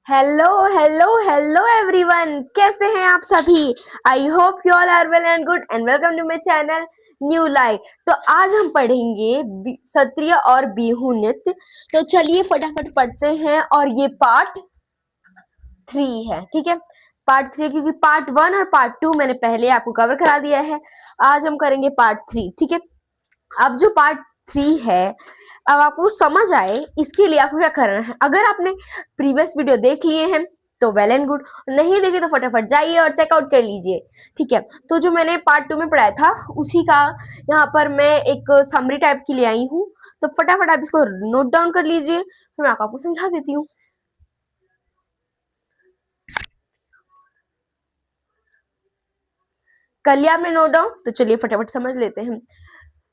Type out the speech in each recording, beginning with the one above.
Hello hello hello everyone, कैसे हैं आप सभी। I hope you all are well and good and welcome to my channel New Life. तो आज हम पढ़ेंगे सत्रिय और बिहू नृत्य। तो चलिए फटाफट पढ़ते हैं। और ये पार्ट 3 है, ठीक है। पार्ट 3 क्योंकि पार्ट 1 और पार्ट 2 मैंने पहले आपको कवर करा दिया है। आज हम करेंगे पार्ट 3, ठीक है। अब जो पार्ट 3 है, अब आपको समझ आए इसके लिए आपको क्या करना है। अगर आपने प्रीवियस वीडियो देख लिए हैं तो वेल एंड गुड, नहीं देखे तो फटाफट जाइए और चेकआउट कर लीजिए, ठीक है। तो जो मैंने पार्ट 2 में पढ़ाया था उसी का यहाँ पर मैं एक समरी टाइप की ले आई हूँ। तो फटाफट आप इसको नोट डाउन कर लीजिए, तो मैं आपको समझा देती हूँ। कर लिया आपने नोट डाउन? तो चलिए फटाफट समझ लेते हैं।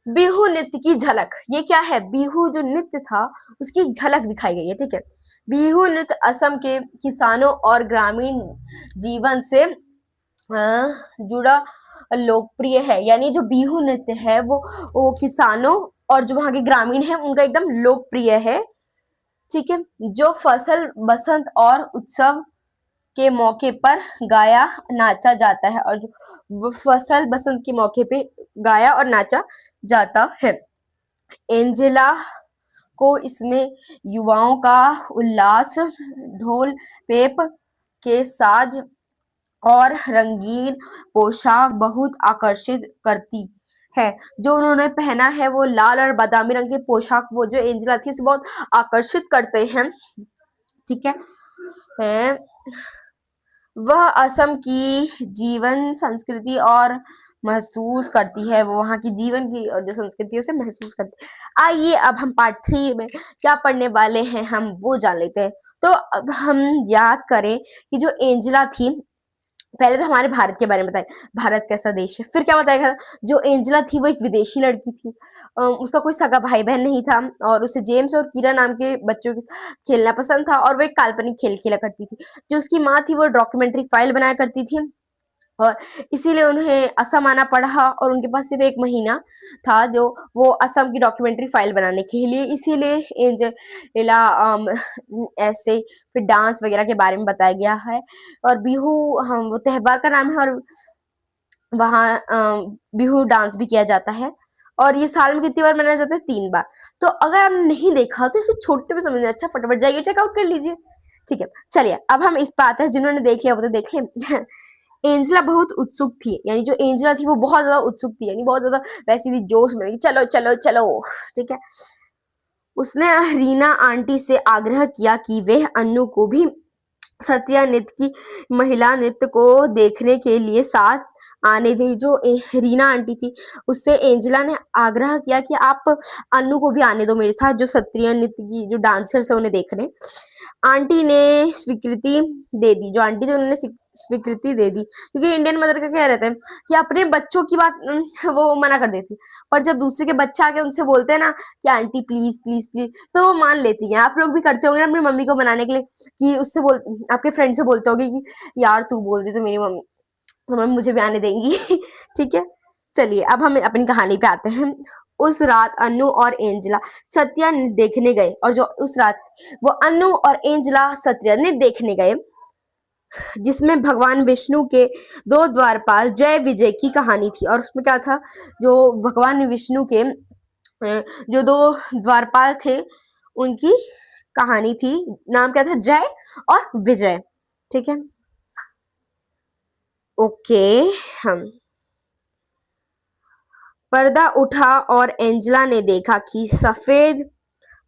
बिहू नृत्य की झलक, ये क्या है? बिहू जो नृत्य था उसकी झलक दिखाई गई है, ठीक है। बिहू नृत्य असम के किसानों और ग्रामीण जीवन से जुड़ा लोकप्रिय है। यानी जो बिहू नृत्य है वो किसानों और जो वहां के ग्रामीण है उनका एकदम लोकप्रिय है, ठीक है। जो फसल बसंत और उत्सव के मौके पर गाया नाचा जाता है, और जो फसल बसंत के मौके पे गाया और नाचा जाता है। एंजेला को इसमें युवाओं का उल्लास, ढोल पेप के साज और रंगीन पोशाक बहुत आकर्षित करती है। जो उन्होंने पहना है वो लाल और बादामी रंग के पोशाक, वो जो एंजेला थी उसे बहुत आकर्षित करते हैं, ठीक है। वह असम की जीवन संस्कृति और महसूस करती है, वो वहाँ की जीवन की और जो संस्कृति है उसे महसूस करती है। आइए अब हम पार्ट 3 में क्या पढ़ने वाले हैं हम वो जान लेते हैं। तो अब हम याद करें कि जो एंजेला थी, पहले तो हमारे भारत के बारे में बताए, भारत कैसा देश है। फिर क्या बताया, जो एंजेला थी वो एक विदेशी लड़की थी। उसका कोई सगा भाई बहन नहीं था और उसे जेम्स और कीरा नाम के बच्चों के खेलना पसंद था, और वो एक काल्पनिक खेल खेला करती थी। जो उसकी माँ थी वो डॉक्यूमेंट्री फाइल बनाया करती थी, और इसीलिए उन्हें असम आना पड़ा, और उनके पास सिर्फ 1 महीना था जो वो असम की डॉक्यूमेंट्री फाइल बनाने के लिए। इसीलिए एंजेला ऐसे फिर डांस वगैरह के बारे में बताया गया है। और बिहू हम वो त्योहार का नाम है, और वहाँ बिहू डांस भी किया जाता है। और ये साल में कितनी बार मनाया जाता है? 3 बार। तो अगर आपने नहीं देखा तो इसे छोटे में समझना, अच्छा फटाफट जाइए चेकआउट कर लीजिए, ठीक है। चलिए अब हम इस बात है, जिन्होंने देख लिया वो तो देख लें। एंजेला बहुत उत्सुक थी, यानी जो एंजेला थी वो बहुत ज्यादा उत्सुक थी, यानी बहुत ज्यादा वैसी थी जोश में, चलो चलो चलो, ठीक है। उसने रीना आंटी से आग्रह किया कि वे अन्नू को भी सत्या नृत्य की महिला नृत्य को देखने के लिए साथ आने दी। जो रीना आंटी थी उससे एंजेला ने आग्रह किया कि आप अन्नू को भी आने दो मेरे साथ, जो सत्रिय नृत्य की जो डांसर्स है उन्हें देखने। आंटी ने स्वीकृति दे दी, जो आंटी थी उन्होंने स्वीकृति दे दी, क्योंकि इंडियन मदर का क्या रहता है कि अपने बच्चों की बात वो मना कर देती, पर जब दूसरे के बच्चे आके उनसे बोलते हैं ना कि आंटी प्लीज प्लीज प्लीज, तो वो मान लेती हैं। आप लोग भी करते होंगे अपनी मम्मी को मनाने के लिए, कि उससे बोल आपके फ्रेंड से बोलते होगे कि यार तू बोल दे तो मेरी मम्मी तो मम्मी मुझे भी आने देंगी। ठीक है। चलिए अब हम अपनी कहानी पे आते हैं। उस रात अन्नू और एंजेला सत्या ने देखने गए, और जो उस रात वो अन्नू और एंजेला सत्या ने देखने गए, जिसमें भगवान विष्णु के 2 द्वारपाल जय विजय की कहानी थी। और उसमें क्या था, जो भगवान विष्णु के जो 2 द्वारपाल थे उनकी कहानी थी। नाम क्या था? जय और विजय, ठीक है। ओके। हम पर्दा उठा और एंजेला ने देखा कि सफेद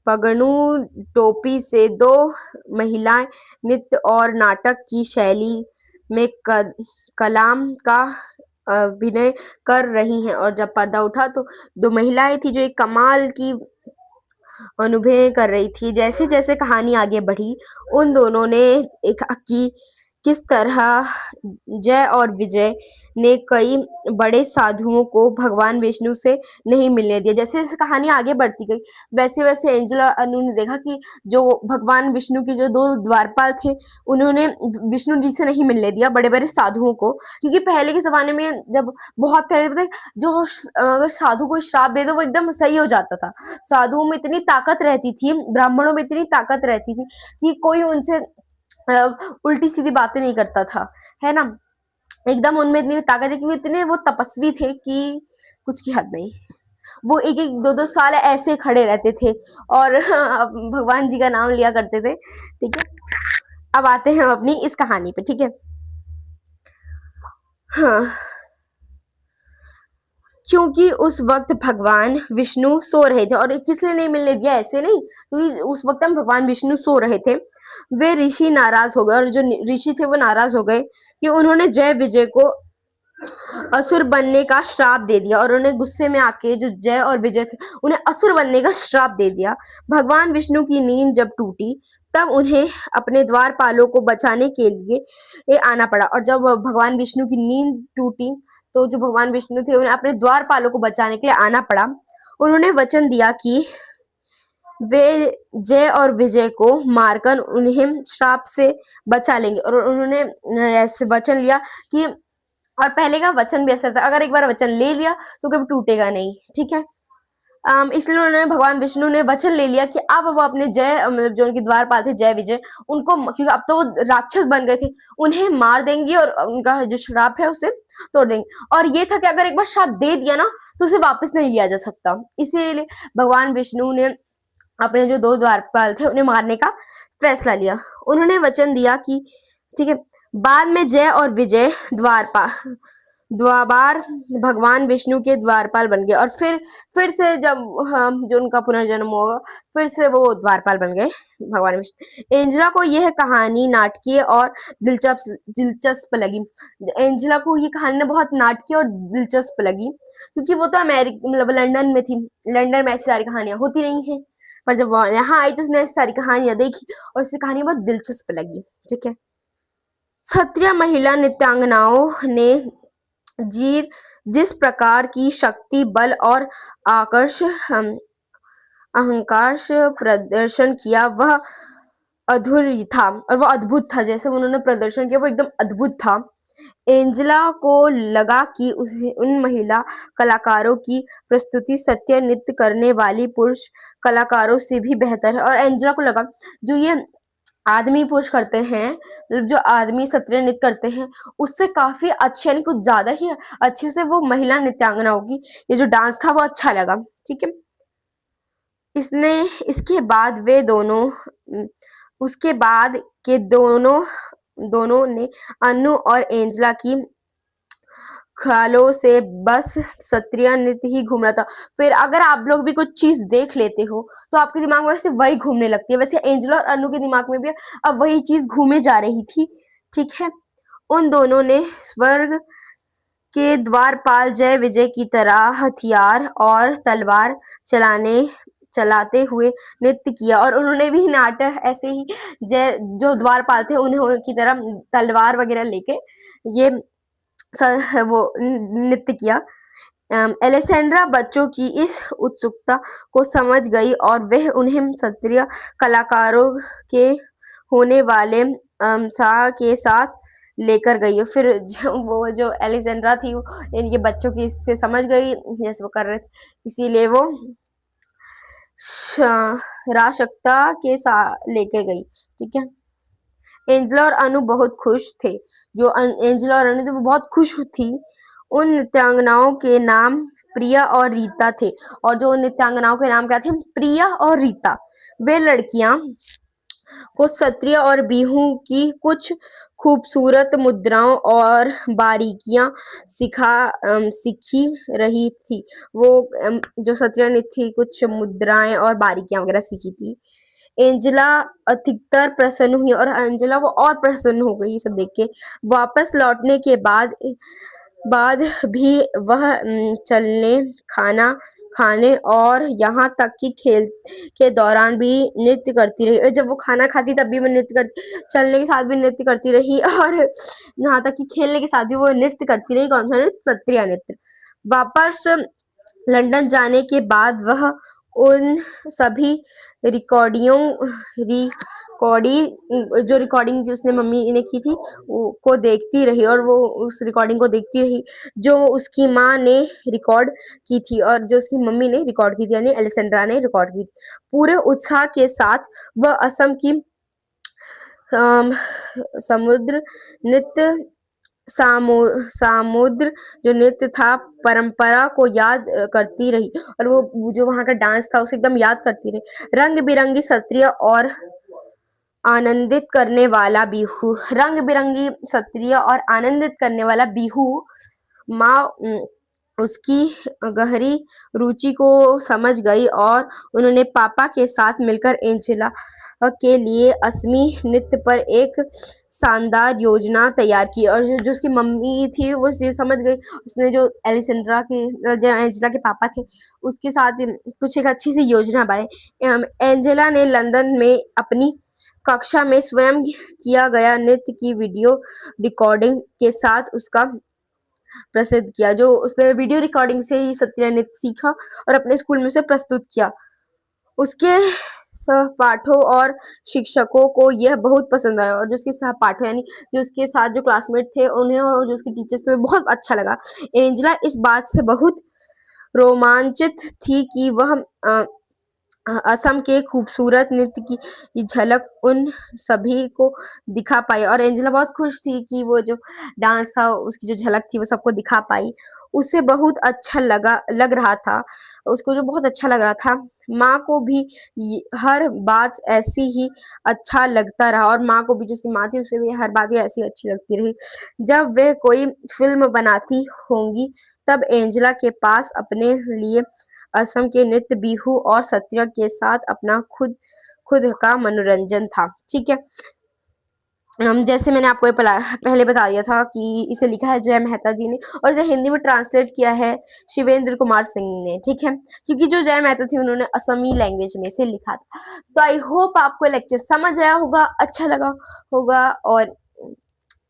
पगड़ू टोपी से 2 महिलाएं नृत्य और नाटक की शैली में कलाम का अभिनय कर रही हैं। और जब पर्दा उठा तो 2 महिलाएं थी जो एक कमाल की अनुभव कर रही थी। जैसे जैसे कहानी आगे बढ़ी, उन दोनों ने एक कि किस तरह जय और विजय ने कई बड़े साधुओं को भगवान विष्णु से नहीं मिलने दिया। जैसे जैसे कहानी आगे बढ़ती गई, वैसे वैसे एंजेला अनु ने देखा कि जो भगवान विष्णु के जो 2 द्वारपाल थे उन्होंने विष्णु जी से नहीं मिलने दिया बड़े बड़े साधुओं को। क्योंकि पहले के जमाने में जब बहुत पहले पता है, जो अगर साधु को श्राप दे दो वो एकदम सही हो जाता था। साधुओं में इतनी ताकत रहती थी, ब्राह्मणों में इतनी ताकत रहती थी कि कोई उनसे उल्टी सीधी बातें नहीं करता था, है ना। एकदम उनमें इतनी ताकत है क्योंकि इतने वो तपस्वी थे कि कुछ की हद नहीं। वो एक एक दो दो साल ऐसे खड़े रहते थे और भगवान जी का नाम लिया करते थे, ठीक है। अब आते हैं अपनी इस कहानी पे, ठीक है। हाँ, क्योंकि उस वक्त भगवान विष्णु सो रहे थे, और किस लिए नहीं मिलने दिया, ऐसे नहीं, क्योंकि उस वक्त हम भगवान विष्णु सो रहे थे। वे ऋषि नाराज हो गए, और जो ऋषि थे वो नाराज हो गए कि उन्होंने जय विजय को असुर बनने का श्राप दे दिया, और उन्हें गुस्से में आके जो जय और विजय थे उन्हें असुर बनने का श्राप दे दिया। भगवान विष्णु की नींद जब टूटी तब उन्हें अपने द्वारपालों को बचाने के लिए ये आना पड़ा, और जब भगवान विष्णु की नींद टूटी तो जो भगवान विष्णु थे उन्हें अपने द्वारपालों को बचाने के लिए आना पड़ा। उन्होंने वचन दिया कि वे जय और विजय को मारकर उन्हें श्राप से बचा लेंगे, और उन्होंने ऐसे वचन लिया कि, और पहले का वचन भी ऐसा था, अगर एक बार वचन ले लिया तो कभी टूटेगा नहीं, ठीक है। इसलिए उन्होंने, भगवान विष्णु ने वचन ले लिया कि अब वो अपने जय, मतलब जो उनके द्वारपाल थे जय विजय, उनको, क्योंकि अब तो वो राक्षस बन गए थे, उन्हें मार देंगे और उनका जो श्राप है उसे तोड़ देंगे। और ये था कि अगर एक बार श्राप दे दिया ना तो उसे वापस नहीं लिया जा सकता। इसीलिए भगवान विष्णु ने अपने जो दो द्वारपाल थे उन्हें मारने का फैसला लिया। उन्होंने वचन दिया कि, ठीक है। बाद में जय और विजय द्वाबार भगवान विष्णु के द्वारपाल बन गए, और फिर से जब जो उनका पुनर्जन्म होगा फिर से वो द्वारपाल बन गए भगवान विष्णु। एंजेला को यह कहानी नाटकीय और दिलचस्प लगी। एंजेला को ये कहानी ना बहुत नाटकीय और दिलचस्प लगी, क्योंकि वो तो अमेरिका, मतलब लंदन में थी। लंदन में ऐसी सारी कहानियां होती नहीं है, पर जब वो यहाँ आई तो उसने ऐसी सारी कहानियां देखी और उसकी कहानी बहुत दिलचस्प लगी, ठीक है। क्षत्रिय महिला नृत्यांगनाओं ने जिस प्रकार की शक्ति, बल और आकर्ष अहंकार से प्रदर्शन किया वह अधूरी था, और वो अद्भुत था। जैसे उन्होंने प्रदर्शन किया वो एकदम अद्भुत था। एंजेला को लगा कि उन महिला कलाकारों की प्रस्तुति सत्य नृत्य करने वाली पुरुष कलाकारों से भी बेहतर है। और एंजेला को लगा जो ये आदमी पुरुष करते हैं, मतलब जो आदमी सत्रीय नृत्य करते हैं उससे काफी अच्छे, यानी कुछ ज्यादा ही अच्छे से वो महिला नृत्यांगनाओं की ये जो डांस था वो अच्छा लगा, ठीक है। इसने इसके बाद वे दोनों उसके बाद के दोनों ने अनु और एंजेला की ख्यालों से बस सत्रीय नृत्य ही घूम रहा था। फिर अगर आप लोग भी कुछ चीज देख लेते हो तो आपके दिमाग में सिर्फ वही घूमने लगती है। वैसे एंजेला और अनु के दिमाग में भी अब वही चीज घूमे जा रही थी, ठीक है। उन दोनों ने स्वर्ग के द्वारपाल जय विजय की तरह हथियार और तलवार चलाते हुए नृत्य किया, और उन्होंने भी नाटक ऐसे ही जय जो द्वारपाल थे उन्हें की तरह तलवार वगैरह लेके ये वो नृत्य किया। एलेसेंड्रा बच्चों की इस उत्सुकता को समझ गई और वह उन्हें क्षत्रिय कलाकारों के होने वाले सा के साथ लेकर गई। फिर वो जो एलेसेंड्रा थी वो इनके बच्चों की इससे समझ गई जैसे वो कर रहे थे, इसीलिए वो राशक्ता के साथ लेके गई, ठीक है। एंजेला और अनु बहुत खुश थे। जो एंजेला और अनु थे वो बहुत खुश थी। उन नृत्यांगनाओं के नाम प्रिया और रीता थे, और जो नृत्यांगनाओं के नाम क्या थे, प्रिया और रीता। वे लड़कियां को सत्रिय और बिहू की कुछ खूबसूरत मुद्राओं और बारीकियां सीखी रही थी। वो जो सत्रिय नृत्य थी कुछ मुद्राएं और बारीकियां वगैरह सीखी थी। एंजेला अधिकतर प्रसन्न हुई, और एंजेला वो और प्रसन्न हो गई ये सब देख के। वापस लौटने के बाद भी वह चलने, खाना खाने और यहाँ तक कि खेल के दौरान भी नृत्य करती रही। और जब वो खाना खाती तब भी वो नृत्य करती, चलने के साथ भी नृत्य करती रही, और यहाँ तक कि खेलने के साथ भी वो नृत्य करती रही। कौन सा नृत्य? सत्रिया नृत्य। वापस लंदन जाने के बाद वह उन सभी जो रिकॉर्डिंग उसने मम्मी ने की थी को देखती रही, और वो उस रिकॉर्डिंग को देखती रही जो उसकी माँ ने रिकॉर्ड की थी और जो उसकी मम्मी ने रिकॉर्ड की थी, यानी एलेसेंड्रा ने रिकॉर्ड की थी। पूरे उत्साह के साथ वह असम की अम, समुद्र नृत्य सामुद्र जो नृत्य था परंपरा को याद करती रही, और वो जो वहां का डांस था उसे एकदम याद करती रही। रंग बिरंगी सत्रिय और आनंदित करने वाला बिहू, रंग बिरंगी सत्रिय और आनंदित करने वाला बिहू माँ उसकी गहरी रुचि को समझ गई, और उन्होंने पापा के साथ मिलकर एंजेला के लिए असमी नृत्य पर एक शानदार योजना तैयार की। और जो उसकी मम्मी थी वो ये समझ गई, उसने जो एंजेला के पापा थे उसके साथ कुछ एक अच्छी सी योजना बनाई। एंजेला ने लंदन में अपनी कक्षा में स्वयं किया गया नृत्य की वीडियो रिकॉर्डिंग के साथ उसका प्रसिद्ध किया। जो उसने वीडियो रिकॉर्डिंग से ही सत्रीय नृत्य सीखा और अपने स्कूल में उसे प्रस्तुत किया। उसके सहपाठों और शिक्षकों को यह बहुत पसंद आया, और जो उसके सहपाठी यानी जो उसके साथ जो क्लासमेट थे उन्हें और जो उसके टीचर्स थे बहुत अच्छा लगा। एंजेला इस बात से बहुत रोमांचित थी कि वह असम के खूबसूरत नृत्य की झलक उन सभी को दिखा पाई, और एंजेला बहुत खुश थी कि वो जो डांस था उसकी जो झलक थी वो सबको दिखा पाई। उसे बहुत अच्छा लग रहा था, उसको जो बहुत अच्छा लग रहा था। माँ को भी हर बात ऐसी ही अच्छा लगता रहा, और माँ को भी जो उसकी माँ थी उसे भी हर बात ही ऐसी अच्छी लगती रही। जब वे कोई फिल्म बनाती होंगी तब एंजेला के पास अपने लिए असम के नृत्य बिहू और सत्रिया के साथ अपना खुद खुद का मनोरंजन था। ठीक है। जैसे मैंने आपको ये पहले बता दिया था कि इसे लिखा है जय मेहता जी ने, और इसे हिंदी में ट्रांसलेट किया है शिवेंद्र कुमार सिंह ने। ठीक है, क्योंकि जो जय मेहता थी उन्होंने असमी लैंग्वेज में इसे लिखा था। तो आई होप आपको लेक्चर समझ आया होगा, अच्छा लगा होगा, और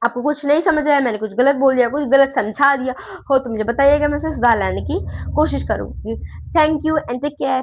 आपको कुछ नहीं समझ आया, मैंने कुछ गलत बोल दिया, कुछ गलत समझा दिया हो तो मुझे बताइएगा, मैं उसे सुधार लाने की कोशिश करूंगी। Thank you and take care.